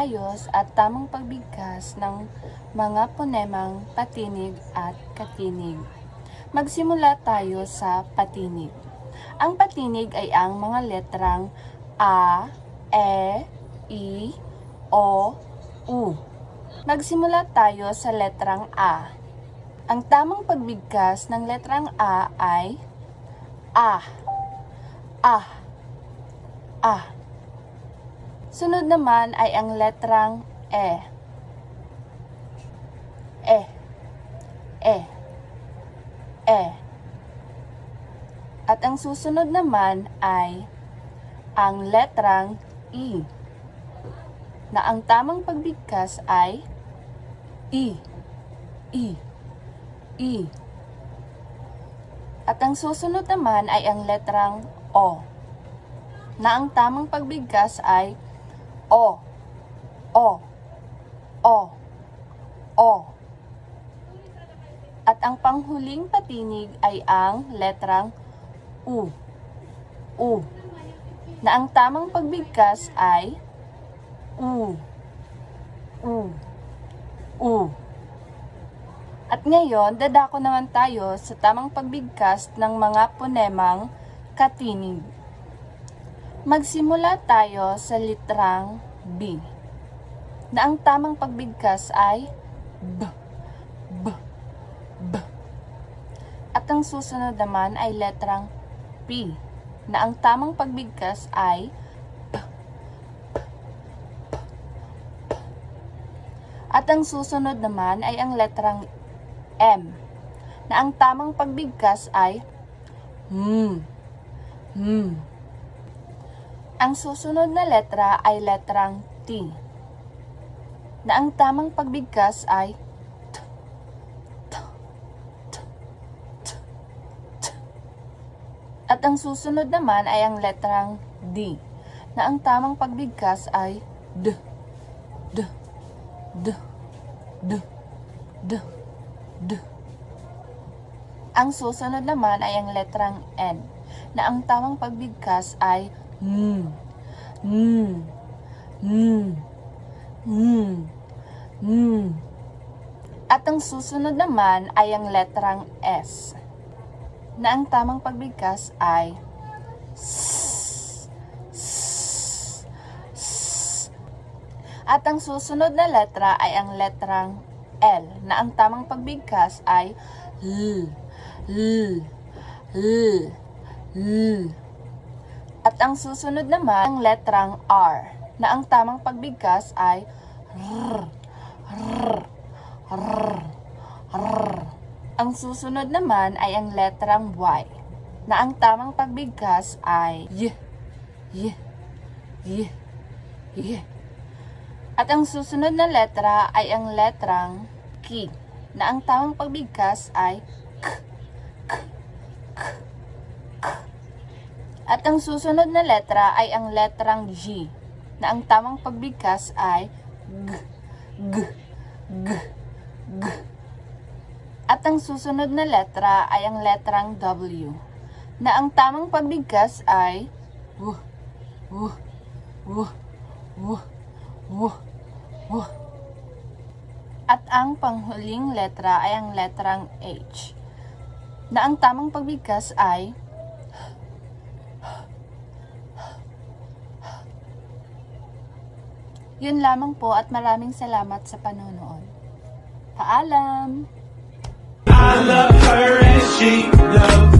maayos at tamang pagbigkas ng mga ponemang patinig at katinig. Magsimula tayo sa patinig. Ang patinig ay ang mga letrang A, E, I, O, U. Magsimula tayo sa letrang A. Ang tamang pagbigkas ng letrang A ay A, A, A. Sunod naman ay ang letrang E, E, E, E. At ang susunod naman ay ang letrang I, na ang tamang pagbigkas ay I, I, I. At ang susunod naman ay ang letrang O, na ang tamang pagbigkas ay O, O, O, O. At ang panghuling patinig ay ang letrang U, U, na ang tamang pagbigkas ay U, U, U. At ngayon, dadako naman tayo sa tamang pagbigkas ng mga ponemang katinig. Magsimula tayo sa litrang B, na ang tamang pagbigkas ay B, B, B. At ang susunod naman ay letrang P, na ang tamang pagbigkas ay P, P, P, P. At ang susunod naman ay ang letrang M, na ang tamang pagbigkas ay M, M. Ang susunod na letra ay letrang T, na ang tamang pagbigkas ay T, T, T, T, T. At ang susunod naman ay ang letrang D, na ang tamang pagbigkas ay D, D, D, D, D, D. Ang susunod naman ay ang letrang N, na ang tamang pagbigkas ay N, N, N, N, N. At ang susunod naman ay ang letrang S, na ang tamang pagbigkas ay S, S, S. At ang susunod na letra ay ang letrang L, na ang tamang pagbigkas ay L, L, L, L. At ang susunod naman ang letrang R, na ang tamang pagbigkas ay R, R, R, R. Ang susunod naman ay ang letrang Y, na ang tamang pagbigkas ay Y, Y, Y, Y. At ang susunod na letra ay ang letrang K, na ang tamang pagbigkas ay K, K, K, K. At ang susunod na letra ay ang letrang G, na ang tamang pagbigkas ay G, G, G, G. At ang susunod na letra ay ang letrang W, na ang tamang pagbigkas ay W, W, W, W, W, W. At ang panghuling letra ay ang letrang H, na ang tamang pagbigkas ay Yun lamang po at maraming salamat sa panonood. Paalam! I love her and she loves